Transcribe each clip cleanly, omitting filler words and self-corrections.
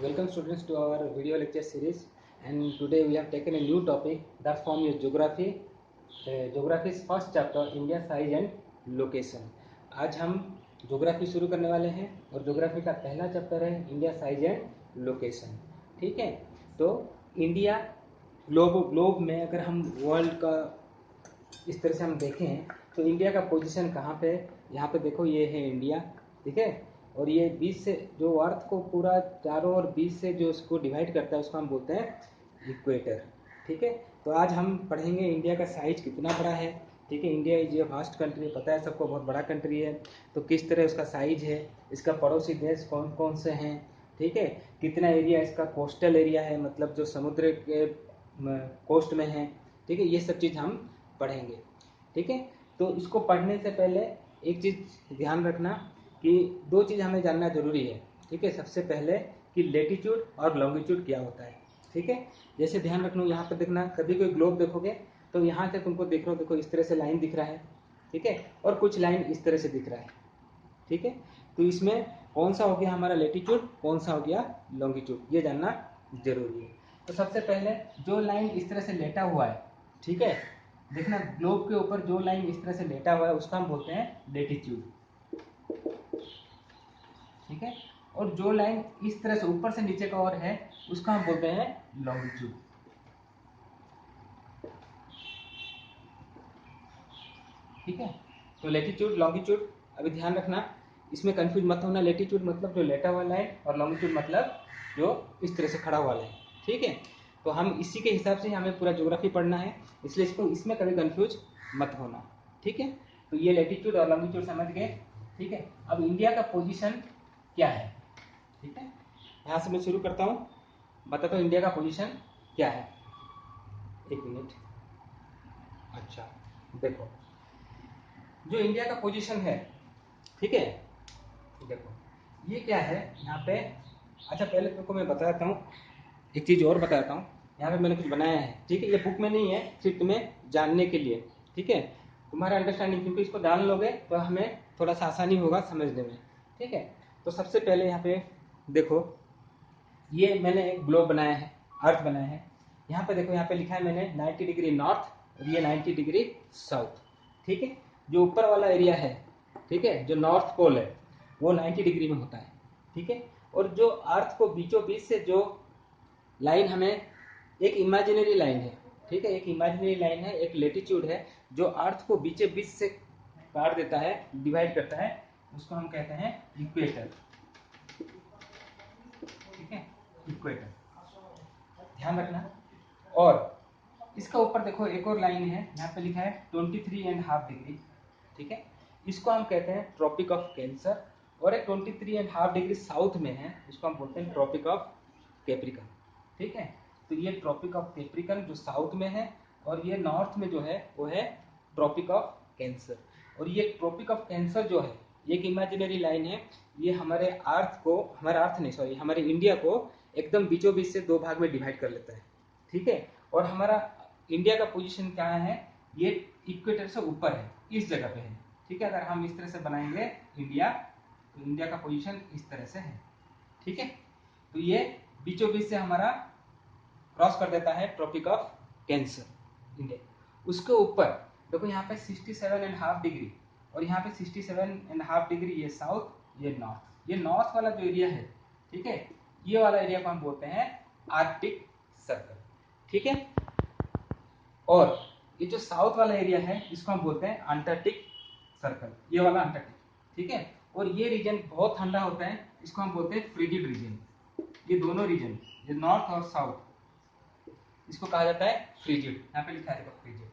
Welcome students to our video lecture series, and today we have taken a new topic that form your geography. Geography's first chapter India size and location. आज हम geography शुरू करने वाले हैं और geography का पहला chapter है इंडिया साइज एंड लोकेशन। ठीक है, तो इंडिया ग्लोब में अगर हम वर्ल्ड का इस तरह से हम देखें तो इंडिया का पोजीशन कहाँ पे, यहाँ पे देखो ये है इंडिया। ठीक है, और ये बीच से जो अर्थ को पूरा चारों ओर बीच से जो उसको डिवाइड करता है उसको हम बोलते हैं इक्वेटर। ठीक है, तो आज हम पढ़ेंगे इंडिया का साइज कितना बड़ा है। ठीक है, India is a vast country, पता है सबको, बहुत बड़ा कंट्री है। तो किस तरह उसका साइज है, इसका पड़ोसी देश कौन कौन से हैं, ठीक है, कितना एरिया इसका कोस्टल एरिया है, मतलब जो समुद्र के कोस्ट में है। ठीक है, ये सब चीज़ हम पढ़ेंगे। ठीक है, तो इसको पढ़ने से पहले एक चीज़ ध्यान रखना कि दो चीज़ हमें जानना जरूरी है। ठीक है, सबसे पहले कि लेटीट्यूड और लॉन्गिट्यूड क्या होता है। ठीक है, जैसे ध्यान रखना, यहाँ पर देखना, कभी कोई ग्लोब देखोगे तो यहाँ से तुमको देख रहे हो, देखो इस तरह से लाइन दिख रहा है। ठीक है, और कुछ लाइन इस तरह से दिख रहा है। ठीक है, तो इसमें कौन सा हो गया हमारा लेटीट्यूड, कौन सा हो गया लॉन्गिट्यूड, ये जानना जरूरी है। तो सबसे पहले जो लाइन इस तरह से लेटा हुआ है, ठीक है, देखना ग्लोब के ऊपर जो लाइन इस तरह से लेटा हुआ है उसका हम बोलते हैं लेटीट्यूड। ठीक है, और जो लाइन इस तरह से ऊपर से नीचे का ओर है उसका हम बोलते हैं लॉन्गिट्यूड। ठीक है, तो लेटीट्यूड लॉन्गिट्यूड अभी ध्यान रखना, इसमें कंफ्यूज मत होना। लेटीट्यूड मतलब जो लेटा हुआ लाइन और लॉन्गिट्यूड मतलब जो इस तरह से खड़ा हुआ लाइन। ठीक है, तो हम इसी के हिसाब से हमें पूरा ज्योग्राफी पढ़ना है, इसलिए इसको इसमें कभी कंफ्यूज मत होना। ठीक है, तो ये लेटीट्यूड और लॉन्गिट्यूड समझ गए। ठीक है, अब इंडिया का पोजीशन क्या है। ठीक है, यहाँ से मैं शुरू करता हूँ, बताता हूँ इंडिया का पोजीशन क्या है। एक मिनट। अच्छा, देखो जो इंडिया का पोजीशन है, ठीक है, देखो ये क्या है यहाँ पे। अच्छा, पहले तुमको मैं बताता हूँ, एक चीज़ और बताता हूँ। यहाँ पे मैंने कुछ बनाया है, ठीक है, ये बुक में नहीं है, सिर्फ तुम्हें जानने के लिए। ठीक है, तुम्हारा अंडरस्टैंडिंग, क्योंकि इसको जान लोगे तो हमें थोड़ा सा आसानी होगा समझने में। ठीक है, तो सबसे पहले यहाँ पे देखो, ये मैंने एक ग्लोब बनाया है, अर्थ बनाया है। यहाँ पे देखो, यहाँ पे लिखा है मैंने 90 डिग्री नॉर्थ और ये 90 डिग्री साउथ। ठीक है, जो ऊपर वाला एरिया है, ठीक है, जो नॉर्थ पोल है वो 90 डिग्री में होता है। ठीक है, और जो अर्थ को बीचों बीच से जो लाइन हमें, एक इमेजिनरी लाइन है, ठीक है, एक इमेजिनरी लाइन है, एक लेटीट्यूड है, जो अर्थ को बीचे बीच से काट देता है, डिवाइड करता है, उसको हम कहते हैं इक्वेटर। ठीक है, इक्वेटर ध्यान रखना। और इसका ऊपर देखो एक और लाइन है, यहाँ पे लिखा है 23.5 डिग्री। ठीक है, इसको हम कहते हैं ट्रॉपिक ऑफ कैंसर। और एक 23.5 डिग्री साउथ में है, इसको हम बोलते हैं ट्रॉपिक ऑफ कैप्रिकन। ठीक है, तो ये ट्रॉपिक ऑफ कैप्रिकन जो साउथ में है, और ये नॉर्थ में जो है वो है ट्रॉपिक ऑफ कैंसर। और ये ट्रॉपिक ऑफ कैंसर जो है, ये एक इमेजिनरी लाइन है, ये हमारे अर्थ को, हमारे अर्थ नहीं सॉरी, हमारे इंडिया को एकदम बीचों बीच से दो भाग में डिवाइड कर लेता है। ठीक है, और हमारा इंडिया का पोजीशन क्या है, ये इक्वेटर से ऊपर है, इस जगह पे है। ठीक है, अगर हम इस तरह से बनाएंगे इंडिया, तो इंडिया का पोजीशन इस तरह से है। ठीक है, तो ये बीचों बीच से हमारा क्रॉस कर देता है ट्रॉपिक ऑफ कैंसर इंडिया। उसके ऊपर देखो यहाँ पे 67.5 डिग्री और यहाँ पे 67.5 डिग्री, ये साउथ ये नॉर्थ। ये नॉर्थ वाला जो एरिया है, ठीक है, ये वाला एरिया को हम बोलते हैं आर्कटिक सर्कल। ठीक है, और ये जो साउथ वाला एरिया है इसको हम बोलते हैं अंटार्कटिक सर्कल, ये वाला अंटार्कटिक। ठीक है, और ये रीजन बहुत ठंडा होता है, इसको हम बोलते हैं फ्रिजिड रीजन। ये दोनों रीजन, ये नॉर्थ और साउथ, इसको कहा जाता है फ्रिजिड, यहाँ पे लिखा है देखो फ्रिजिड।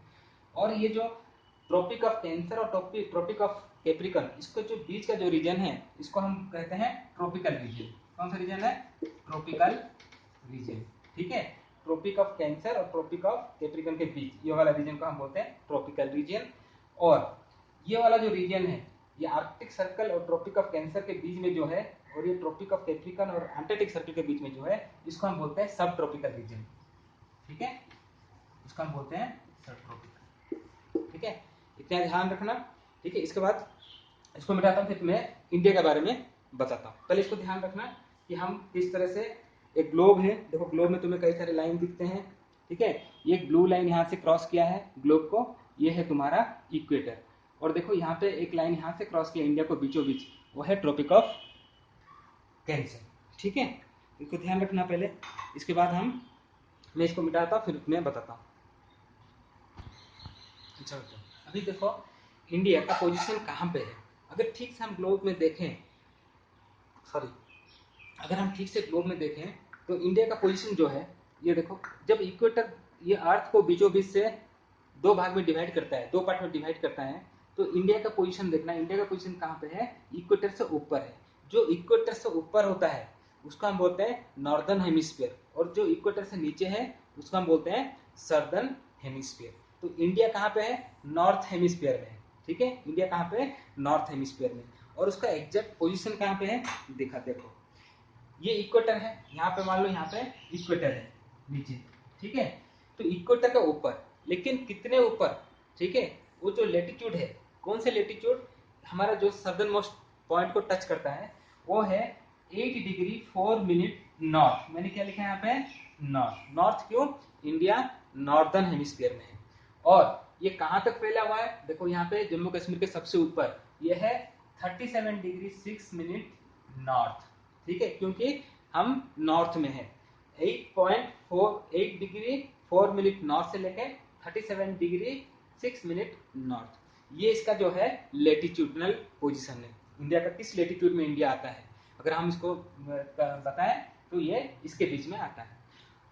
और ये जो ट्रॉपिक ऑफ कैंसर और ट्रॉपिक ऑफ कैप्रिकन, इसको जो बीच का जो रीजन है इसको हम कहते हैं ट्रॉपिकल रीजन। कौन सा रीजन है, ट्रॉपिकल रीजन। ठीक है, ट्रॉपिक ऑफ कैंसर और ट्रॉपिक ऑफ कैप्रिकन के बीच ये वाला रीजन को हम बोलते हैं ट्रॉपिकल रीजन। और ये वाला जो रीजन है, ये आर्कटिक सर्कल और ट्रॉपिक ऑफ कैंसर के बीच में जो है, और ये ट्रॉपिक ऑफ कैप्रिकन और अंटार्कटिक सर्कल के बीच में जो है, इसको हम बोलते हैं सब ट्रॉपिकल रीजन। ठीक है, इसको हम बोलते हैं सब ट्रॉपिकल। ठीक है, इतना ध्यान रखना। ठीक है, इसके बाद इसको मिटाता हूँ, फिर मैं इंडिया के बारे में बताता हूँ। पहले इसको ध्यान रखना कि हम किस तरह से एक ग्लोब है, देखो ग्लोब में तुम्हें कई सारे लाइन दिखते हैं, ठीक है। ये ब्लू लाइन यहाँ से क्रॉस किया है ग्लोब को, ये है तुम्हारा इक्वेटर। और देखो यहाँ पे एक लाइन यहाँ से क्रॉस किया इंडिया को बीचों बीच, वो है ट्रॉपिक ऑफ कैंसर, ठीक है। इनको ध्यान रखना पहले, इसके बाद मैं इसको मिटाता हूँ फिर मैं बताता हूँ। अच्छा तो अभी देखो इंडिया का पोजीशन कहाँ पे है। अगर ठीक से हम ग्लोब में देखें, सॉरी, अगर हम ठीक से ग्लोब में देखें तो इंडिया का पोजीशन जो है, ये देखो, जब इक्वेटर ये अर्थ को बीचों बीच से दो भाग में डिवाइड करता है, दो पार्ट में डिवाइड करता है, तो इंडिया का पोजीशन देखना, इंडिया का पोजीशन कहाँ पे है, इक्वेटर से ऊपर है। जो इक्वेटर से ऊपर होता है उसको हम बोलते हैं नॉर्दर्न हेमिस्फीयर, और जो इक्वेटर से नीचे है उसको हम बोलते हैं सदर्न हेमिस्फीयर। तो इंडिया कहाँ पे है, नॉर्थ हेमिस्फीयर में है, ठीक है। इंडिया कहाँ पे है, नॉर्थ हेमिस्फीयर में। और उसका एग्जैक्ट पोजीशन कहाँ पे है, देखा देखो, ये इक्वेटर है, यहाँ पे मान लो यहाँ पे इक्वेटर है नीचे, ठीक है। तो इक्वेटर का ऊपर, लेकिन कितने ऊपर, ठीक है, वो जो लेटीट्यूड है, कौन से लेटीट्यूड, हमारा जो सदर्न मोस्ट पॉइंट को टच करता है वो है 8 डिग्री 4 मिनट नॉर्थ। मैंने क्या लिखा है यहाँ पे, नॉर्थ। नॉर्थ क्यों, इंडिया नॉर्दर्न हेमिस्फीयर में है। और ये कहाँ तक फैला हुआ है, देखो यहाँ पे जम्मू कश्मीर के सबसे ऊपर ये है 37 डिग्री 6 मिनट नॉर्थ, ठीक है, क्योंकि हम नॉर्थ में है। 8 डिग्री 4 मिनट नॉर्थ से लेके 37 डिग्री 6 मिनट नॉर्थ, ये इसका जो है लेटीट्यूडनल पोजीशन है। इंडिया का किस लेटीट्यूड में इंडिया आता है, अगर हम इसको बताएं तो ये इसके बीच में आता है।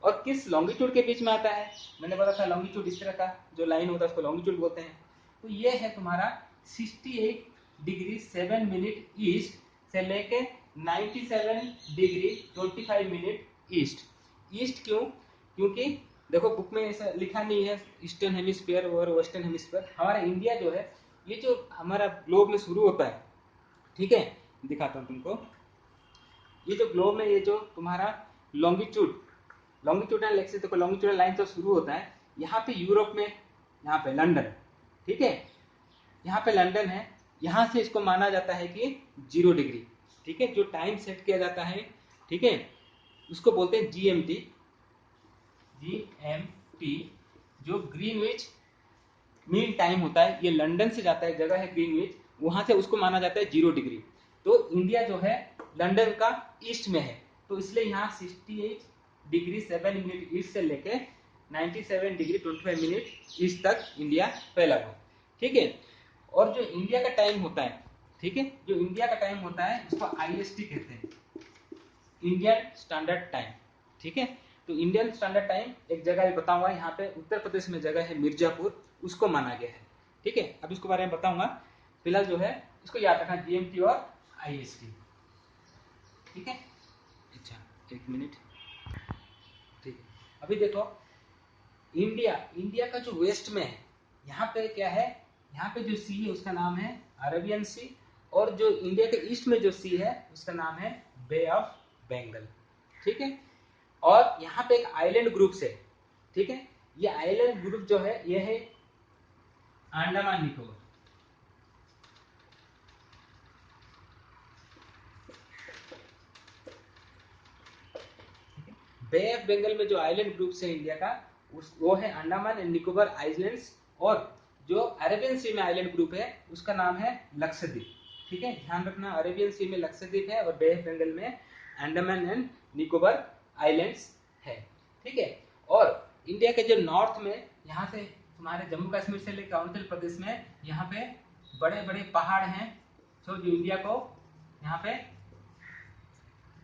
और किस लॉन्गिट्यूड के बीच में आता है, मैंने बोला था लॉन्गिट्यूड इस तरह का जो लाइन होता है उसको लॉन्गिट्यूड बोलते हैं। तो ये है तुम्हारा 68 डिग्री 7 मिनट ईस्ट से लेके 97 डिग्री 25 मिनट ईस्ट। ईस्ट क्यों, क्योंकि देखो बुक में ऐसा लिखा नहीं है ईस्टर्न हेमिस्फीयर और वेस्टर्न हेमिस्फीयर। हमारा इंडिया जो है, ये जो हमारा ग्लोब में शुरू होता है, ठीक है, दिखाता हूँ तुमको। ये जो ग्लोब में ये जो तुम्हारा लॉन्गिट्यूडनल एक्सिस, देखो लॉन्गिट्यूडनल लाइन तो शुरू होता है यहाँ पे यूरोप में, यहाँ पे लंदन, ठीक है, यहाँ पे लंदन है, यहाँ से इसको माना जाता है कि 0 डिग्री, ठीक है। जो टाइम सेट किया जाता है, ठीक है, उसको बोलते हैं जीएमटी। जो ग्रीनविच मीन टाइम होता है, ये लंदन से जाता है, जगह है ग्रीनविच, वहां से उसको माना जाता है 0 डिग्री। तो इंडिया जो है लंदन का ईस्ट में है, तो इसलिए यहाँ 68 डिग्री 7 मिनट ईस्ट से लेके 97 डिग्री 25 मिनट ईस्ट तक इंडिया फैला हुआ, ठीक है। और जो इंडिया का टाइम होता है, ठीक है, जो इंडिया का टाइम होता है उसको आईएसटी कहते हैं, इंडियन स्टैंडर्ड टाइम, ठीक है। तो इंडियन स्टैंडर्ड टाइम एक जगह बताऊंगा, यहाँ पे उत्तर प्रदेश में जगह है मिर्जापुर, उसको माना गया है, ठीक है। अब इसके बारे में बताऊंगा, फिलहाल जो है इसको याद रखना, जीएमटी और आईएसटी, ठीक है। अच्छा एक मिनट, ठीक है। अभी देखो इंडिया का जो वेस्ट में है, यहाँ पे क्या है, यहाँ पे जो सी है उसका नाम है अरेबियन सी, और जो इंडिया के ईस्ट में जो सी है उसका नाम है बे ऑफ बंगाल, ठीक है। और यहाँ पे एक आइलैंड ग्रुप है, ठीक है, ये आइलैंड ग्रुप जो है ये है अंडमान निकोबार, बे ऑफ बंगाल में जो आइलैंड ग्रुप है इंडिया का, वो है अंडमान एंड निकोबार आइलैंड्स, और जो अरेबियन सी में आइलैंड ग्रुप है उसका नाम है लक्षद्वीप, ठीक है। ध्यान रखना, अरेबियन सी में लक्षद्वीप है और बे ऑफ बंगाल में अंडमान एंड निकोबार आइलैंड्स है, ठीक है। और इंडिया के जो नॉर्थ में, यहाँ से तुम्हारे जम्मू कश्मीर से लेकर अरुणाचल प्रदेश में, यहाँ पे बड़े बड़े पहाड़ हैं, जो इंडिया को यहाँ पे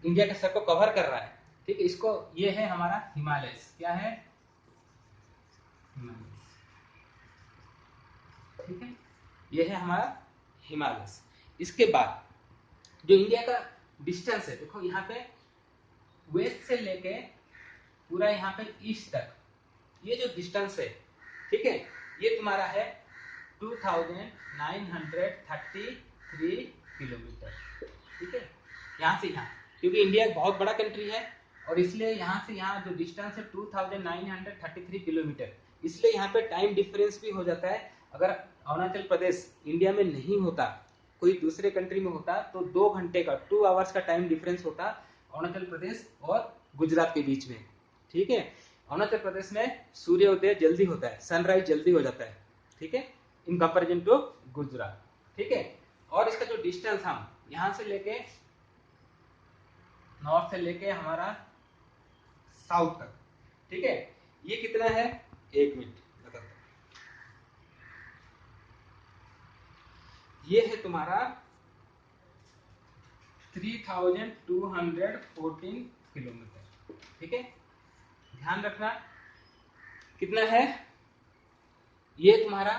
इंडिया के सर को कवर कर रहा है, ठीक है। इसको ये है हमारा हिमालय, क्या है, हिमालय, ठीक है, ये है हमारा हिमालय। इसके बाद जो इंडिया का डिस्टेंस है, देखो यहाँ पे वेस्ट से लेके पूरा यहाँ पे ईस्ट तक, ये जो डिस्टेंस है, ठीक है, ये तुम्हारा है 2933 किलोमीटर, ठीक है, यहाँ से यहाँ, क्योंकि इंडिया एक बहुत बड़ा कंट्री है और इसलिए यहाँ से यहाँ जो डिस्टेंस है 2933 किलोमीटर, इसलिए यहाँ पे टाइम डिफरेंस भी हो जाता है। अगर अरुणाचल प्रदेश इंडिया में नहीं होता, कोई दूसरे कंट्री में होता, तो 2 घंटे का 2 आवर्स का टाइम डिफरेंस होता अरुणाचल प्रदेश और गुजरात के बीच में, ठीक है। अरुणाचल प्रदेश में सूर्योदय जल्दी होता है, सनराइज जल्दी हो जाता है, ठीक है, इन कंपेरिजन टू गुजरात, ठीक है। और इसका जो डिस्टेंस हम यहां से लेके नॉर्थ से लेके हमारा साउथ तक, ठीक है, ये कितना है, 1 मिनट बताता हूं। ये है तुम्हारा 3214 किलोमीटर, ठीक है। ध्यान रखना कितना है, ये तुम्हारा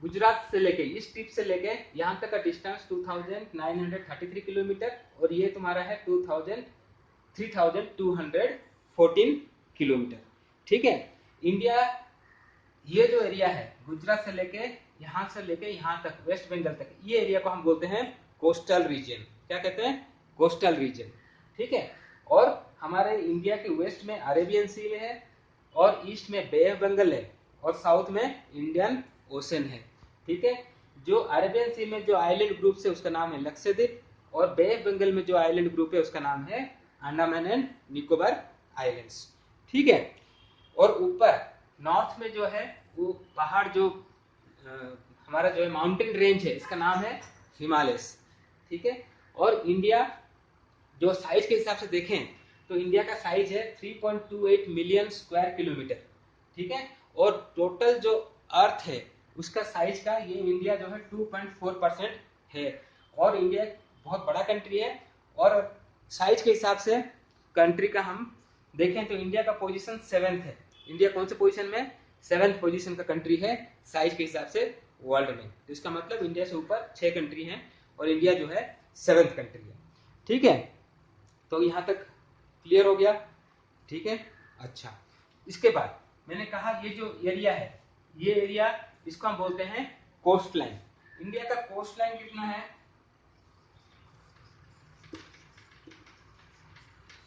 गुजरात से लेके इस टिप से लेके यहां तक का डिस्टेंस 2933 किलोमीटर, और ये तुम्हारा है 3214 किलोमीटर, ठीक है। इंडिया ये जो एरिया है गुजरात से लेके यहां तक वेस्ट बंगाल तक, ये एरिया को हम बोलते हैं कोस्टल रीजन। क्या कहते हैं, कोस्टल रीजन, ठीक है। और हमारे इंडिया के वेस्ट में अरेबियन सी है, और ईस्ट में बे ऑफ बंगाल है, और साउथ में इंडियन ओशन है, ठीक है। जो अरेबियन सी में जो आइलैंड ग्रुप है उसका नाम है लक्षद्वीप, और बे ऑफ बंगाल में जो आइलैंड ग्रुप है उसका नाम है अंडमान एंड निकोबार आइलैंड्स, ठीक है। और ऊपर नॉर्थ में जो है वो पहाड़ जो हमारा जो है माउंटेन रेंज है, इसका नाम है हिमालयस, ठीक है। और इंडिया जो साइज के हिसाब से देखें तो इंडिया का साइज है 3.28 मिलियन स्क्वायर किलोमीटर, ठीक है। और टोटल जो अर्थ है उसका साइज का ये इंडिया जो है 2.4% है, और इंडिया बहुत बड़ा कंट्री है। और साइज के हिसाब से कंट्री का हम देखें तो इंडिया का पोजीशन 7th है। इंडिया कौन से पोजीशन में, 7th पोजीशन का कंट्री है साइज के हिसाब से वर्ल्ड में। तो इसका मतलब इंडिया से ऊपर 6 कंट्री हैं और इंडिया जो है 7th कंट्री है, ठीक है। तो यहां तक क्लियर हो गया, ठीक है। अच्छा, इसके बाद मैंने कहा ये जो एरिया है, ये एरिया इसको हम बोलते हैं कोस्ट लाइन। इंडिया का कोस्ट लाइन कितना है,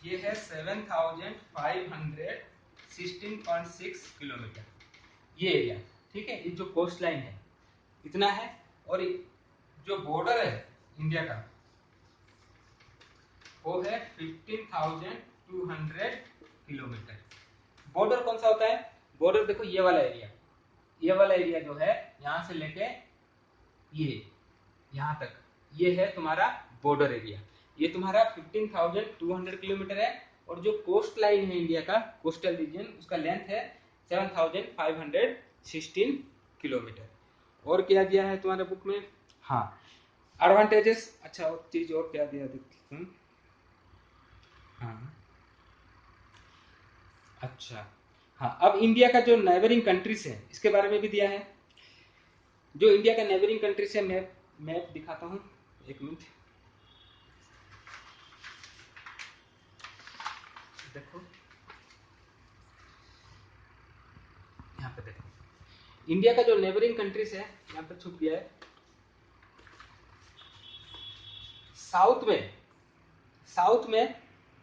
ये है 7516.6 किलोमीटर, ये एरिया, ठीक है। ये जो कोस्ट लाइन है इतना है, और जो बॉर्डर है इंडिया का वो है 15,200 किलोमीटर। बॉर्डर कौन सा होता है, बॉर्डर देखो ये वाला एरिया, ये वाला एरिया जो है यहां से लेके ये यहां तक, ये है तुम्हारा बॉर्डर एरिया। ये तुम्हारा 15,200 किलोमीटर है, और जो कोस्ट लाइन है इंडिया का कोस्टल रीजन, उसका लेंथ है 7,516 किलोमीटर। और क्या दिया है तुम्हारे बुक में, हाँ एडवांटेजेस, अच्छा और चीज और क्या दिया देखते हैं, हाँ अच्छा, हाँ अब इंडिया का जो नेबरिंग कंट्रीज है इसके बारे में भी दिया है। जो इंडिया का नेबरिंग कंट्रीज है, मैप दिखाता हूँ, एक मिनट देखो, यहाँ पे देखो इंडिया का जो नेबरिंग कंट्रीज है यहाँ पे छुप गया है। साउथ में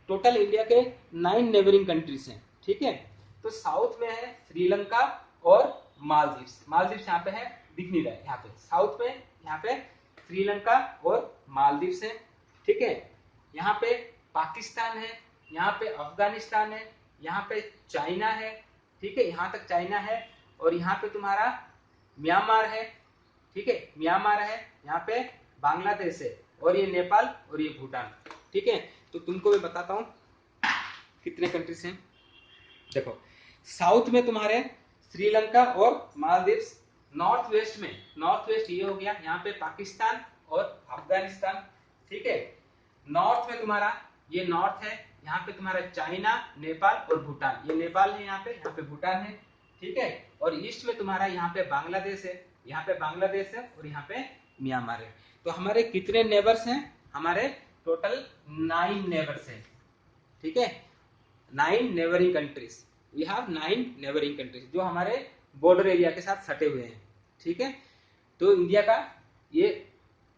टोटल इंडिया के 9 नेबरिंग कंट्रीज हैं, ठीक है। तो साउथ में है श्रीलंका और मालदीव्स। मालदीव्स यहाँ पे है, दिख नहीं रहा है यहाँ पे, साउथ में यहाँ पे श्रीलंका और मालदीव्स है, ठीक है। यहाँ पे पाकिस्तान है, यहाँ पे अफगानिस्तान है, यहाँ पे चाइना है, ठीक है, यहाँ तक चाइना है। और यहाँ पे तुम्हारा म्यांमार है, ठीक है, म्यांमार है, यहाँ पे बांग्लादेश है, और ये नेपाल और ये भूटान, ठीक है। तो तुमको मैं बताता हूँ कितने कंट्रीज हैं। देखो साउथ में तुम्हारे श्रीलंका और मालदीव्स, नॉर्थ वेस्ट ये हो गया, यहाँ पे पाकिस्तान और अफगानिस्तान, ठीक है। नॉर्थ में तुम्हारा ये नॉर्थ है, यहाँ पे तुम्हारा चाइना, नेपाल और भूटान, ये नेपाल है, यहाँ पे भूटान है, ठीक है। और ईस्ट में तुम्हारा यहाँ पे बांग्लादेश है, यहाँ पे बांग्लादेश है, और यहाँ पे म्यांमार है। तो हमारे कितने नेबर्स हैं, हमारे टोटल 9 नेबर्स हैं, ठीक है। 9 neighbouring countries, we have 9 neighbouring countries जो हमारे बॉर्डर एरिया के साथ सटे हुए हैं, ठीक है। तो इंडिया का ये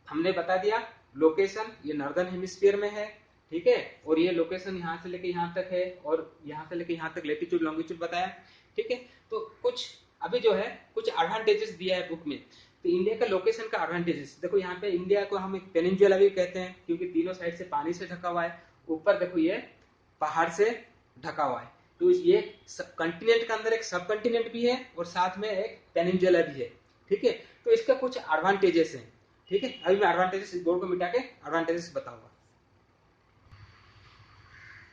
हमने बता दिया लोकेशन, ये नॉर्दर्न हेमिस्फीयर में है, ठीक है। और ये लोकेशन यहाँ से लेके यहाँ तक है, और यहाँ से लेके यहाँ तक लेटीट्यूड लॉन्गिट्यूड बताया, ठीक है। तो कुछ अभी जो है कुछ एडवांटेजेस दिया है बुक में। तो इंडिया का लोकेशन का एडवांटेजेस देखो, यहाँ पे इंडिया को हम एक पेनिनसुला भी कहते हैं क्योंकि तीनों साइड से पानी से ढका हुआ है। ऊपर देखो ये पहाड़ से ढका हुआ है। तो ये कंटिनेंट के अंदर एक सब कंटिनेंट भी है और साथ में एक पेनिनसुला भी है, ठीक है। तो इसका कुछ एडवांटेजेस हैं, ठीक है। अभी मैं एडवांटेजेस, इस बोर्ड को मिटा के एडवांटेजेस बताऊंगा।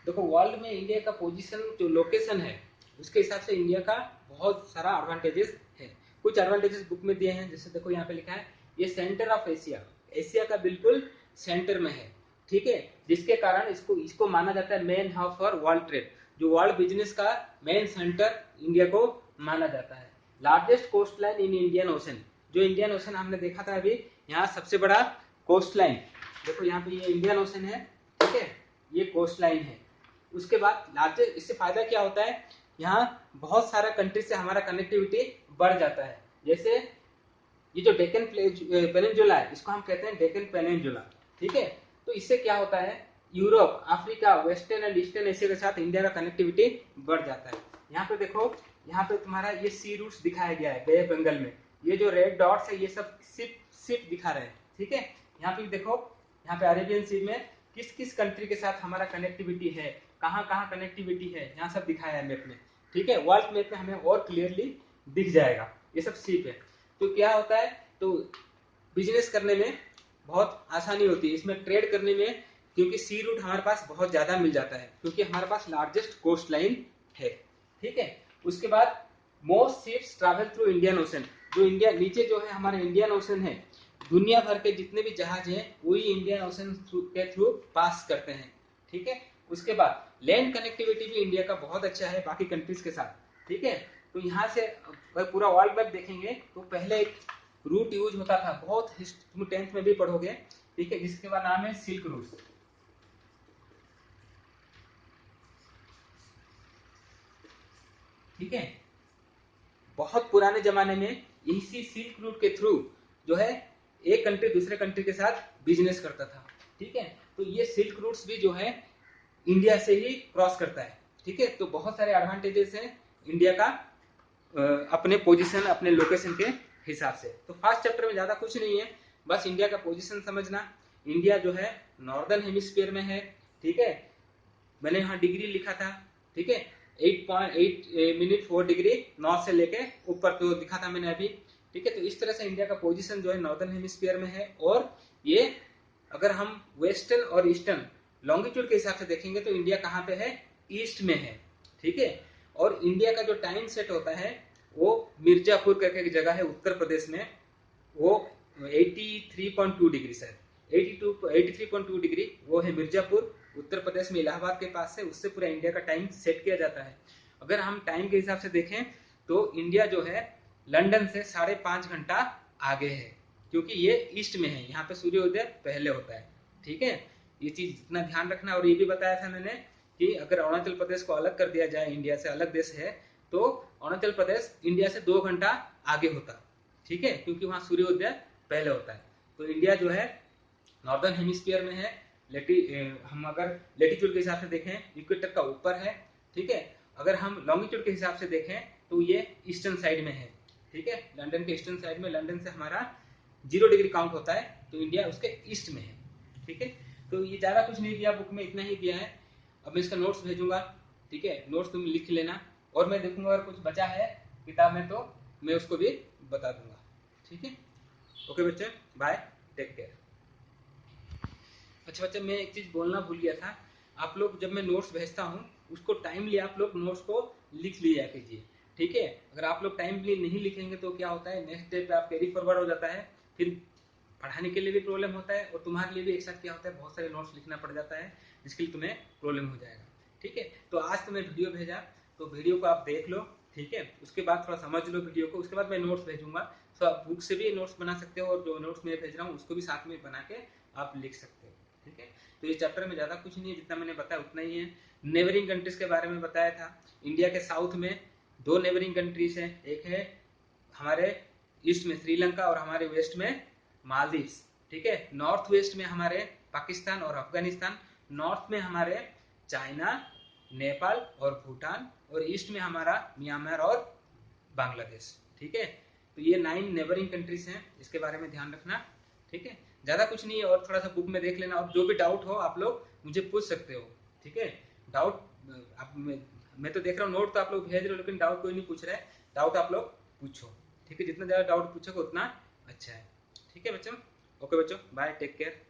देखो वर्ल्ड में इंडिया का पोजीशन, जो लोकेशन है उसके हिसाब से इंडिया का बहुत सारा एडवांटेजेस है। कुछ एडवांटेजेस बुक में दिए हैं, जैसे देखो यहाँ पे लिखा है ये सेंटर ऑफ एशिया, एशिया का बिल्कुल सेंटर में है, ठीक है। जिसके कारण इसको इसको माना जाता है main hub for world trade, जो वर्ल्ड बिजनेस का मेन सेंटर इंडिया को माना जाता है। Largest coast line in Indian Ocean, जो इंडियन ओशन हमने देखा था अभी, यहाँ सबसे बड़ा कोस्ट लाइन, देखो यहाँ पे ये इंडियन ओशन है, ठीक है, ये कोस्ट लाइन है। उसके बाद लार्जेस्ट, इससे फायदा क्या होता है, यहाँ बहुत सारा कंट्री से हमारा कनेक्टिविटी बढ़ जाता है। जैसे ये जो डेक्कन पेनिनसुला है, इसको हम कहते हैं डेक्कन पेनिनसुला, ठीक है। तो इससे क्या होता है, Europe, Africa, western and eastern Asia के साथ इंडिया का कनेक्टिविटी बढ़ जाता है। यहाँ पे देखो, यहाँ पे तुम्हारा ये सी रूट्स दिखाया गया है बे ऑफ बंगाल में, ये जो रेड डॉट्स है ये सब शिप दिखा रहे हैं, ठीक है। यहाँ पे देखो, यहाँ पे अरेबियन सी में किस किस कंट्री के साथ हमारा कनेक्टिविटी है, कहाँ कहाँ कनेक्टिविटी है, यहाँ सब दिखाया है मैप में, ठीक है। वर्ल्ड मैप में हमें और क्लियरली दिख जाएगा, ये सब शिप है। तो क्या होता है, तो बिजनेस करने में बहुत आसानी होती है, इसमें ट्रेड करने में, क्योंकि सी रूट हमारे पास बहुत ज्यादा मिल जाता है, क्योंकि हमारे पास लार्जेस्ट कोस्ट लाइन है, ठीक है। उसके बाद most ships travel through Indian Ocean, जो इंडिया नीचे जो है हमारा इंडियन ओशन है, दुनिया भर के जितने भी जहाज हैं वही इंडियन ओशन के थ्रू पास करते हैं, ठीक है। उसके बाद लैंड कनेक्टिविटी भी इंडिया का बहुत अच्छा है बाकी कंट्रीज के साथ, ठीक है। तो यहाँ से अगर पूरा वर्ल्ड मैप देखेंगे तो पहले एक रूट यूज होता था, बहुत तुम 10th में भी पढ़ोगे, ठीक है, जिसके बाद नाम है सिल्क रूट, ठीक है। बहुत पुराने जमाने में इसी सिल्क रूट के थ्रू जो है एक कंट्री दूसरे कंट्री के साथ बिजनेस करता था, ठीक है। तो ये सिल्क रूट्स भी जो है इंडिया से ही क्रॉस करता है, ठीक है। तो बहुत सारे एडवांटेजेस हैं इंडिया का अपने पोजीशन, अपने लोकेशन के हिसाब से। तो फर्स्ट चैप्टर में ज्यादा कुछ नहीं है, बस इंडिया का पोजीशन समझना। इंडिया जो है नॉर्दर्न हेमिस्फीयर में है, ठीक है। मैंने यहाँ डिग्री लिखा था, ठीक है, 8.8'4" नॉर्थ से लेके ऊपर तो दिखा था मैंने अभी, ठीक है। तो इस तरह से इंडिया का पोजीशन जो है नॉर्दर्न हेमिस्फीयर में है, और ये अगर हम वेस्टर्न और ईस्टर्न लॉन्गिट्यूड के हिसाब से देखेंगे तो इंडिया कहाँ पे है, ईस्ट में है, ठीक है। और इंडिया का जो टाइम सेट होता है वो मिर्जापुर करके एक जगह है उत्तर प्रदेश में, वो 83.2 सर, 83.2 वो है मिर्जापुर, उत्तर प्रदेश में, इलाहाबाद के पास से, उससे पूरा इंडिया का टाइम सेट किया जाता है। अगर हम टाइम के हिसाब से देखें तो इंडिया जो है लंदन से 5.5 घंटा आगे है, क्योंकि ये ईस्ट में है, यहाँ पे सूर्योदय पहले होता है, ठीक है। ये चीज इतना ध्यान रखना। और ये भी बताया था मैंने कि अगर अरुणाचल प्रदेश को अलग कर दिया जाए, इंडिया से अलग देश है, तो अरुणाचल प्रदेश इंडिया से 2 घंटा आगे होता, ठीक है, क्योंकि वहां सूर्योदय पहले होता है। तो इंडिया जो है नॉर्दर्न हेमिस्फीयर में है, हम अगर लेटीट्यूड के हिसाब से देखें इक्वेटर का ऊपर है, ठीक है। अगर हम लॉन्गिट्यूड के हिसाब से देखें तो ये ईस्टर्न साइड में है, ठीक है, लंदन के ईस्टर्न साइड में, लंदन से हमारा 0 डिग्री काउंट होता है, तो इंडिया उसके ईस्ट में है, ठीक है। तो ये ज्यादा कुछ नहीं दिया बुक में, इतना ही दिया है। अब मैं इसका नोट्स भेजूंगा, ठीक है, नोट्स तुम लिख लेना, और मैं देखूंगा अगर कुछ बचा है किताब में तो मैं उसको भी बता दूंगा, ठीक है। ओके बच्चे, बाय, टेक केयर। अच्छा बच्चे, मैं एक चीज बोलना भूल गया था, आप लोग जब मैं नोट्स भेजता हूँ उसको टाइमली आप लोग नोट्स को लिख लिया कीजिए, ठीक है। अगर आप लोग टाइमली नहीं लिखेंगे तो क्या होता है, नेक्स्ट डे पे आप कैरी फॉरवर्ड हो जाता है, फिर पढ़ाने के लिए भी प्रॉब्लम होता है, और तुम्हारे लिए भी एक साथ क्या होता है, बहुत सारे नोट्स लिखना पड़ जाता है, जिसके लिए तुम्हें प्रॉब्लम हो जाएगा, ठीक है। तो आज तो मैं वीडियो भेजा, तो वीडियो को आप देख लो, ठीक है, उसके बाद थोड़ा समझ लो वीडियो को, उसके बाद मैं नोट्स भेजूंगा, तो आप बुक से भी नोट्स बना सकते हो, और जो नोट्स मैं भेज रहा हूँ उसको भी साथ में बना के आप लिख सकते हो, ठीक है। तो ये चैप्टर में ज्यादा कुछ नहीं है, जितना मैंने बताया उतना ही है। नेबरिंग कंट्रीज के बारे में बताया था। इंडिया के साउथ में 2 नेबरिंग कंट्रीज हैं, एक है हमारे ईस्ट में श्रीलंका और हमारे वेस्ट में मालदीव्स, ठीक है। नॉर्थ वेस्ट में हमारे पाकिस्तान और अफगानिस्तान, नॉर्थ में हमारे चाइना, नेपाल और भूटान, और ईस्ट में हमारा म्यांमार और बांग्लादेश, ठीक है। तो ये 9 नेबरिंग कंट्रीज हैं, इसके बारे में ध्यान रखना, ठीक है। ज्यादा कुछ नहीं है, और थोड़ा सा बुक में देख लेना, और जो भी डाउट हो आप लोग मुझे पूछ सकते हो, ठीक है। डाउट आप मैं तो देख रहा हूँ नोट तो आप लोग भेज रहे हो, लेकिन डाउट कोई नहीं पूछ रहा है। डाउट आप लोग पूछो, ठीक है, जितना ज़्यादा डाउट पूछोगे उतना अच्छा है। ठीक है बच्चों, ओके बच्चों, बाय, टेक केयर।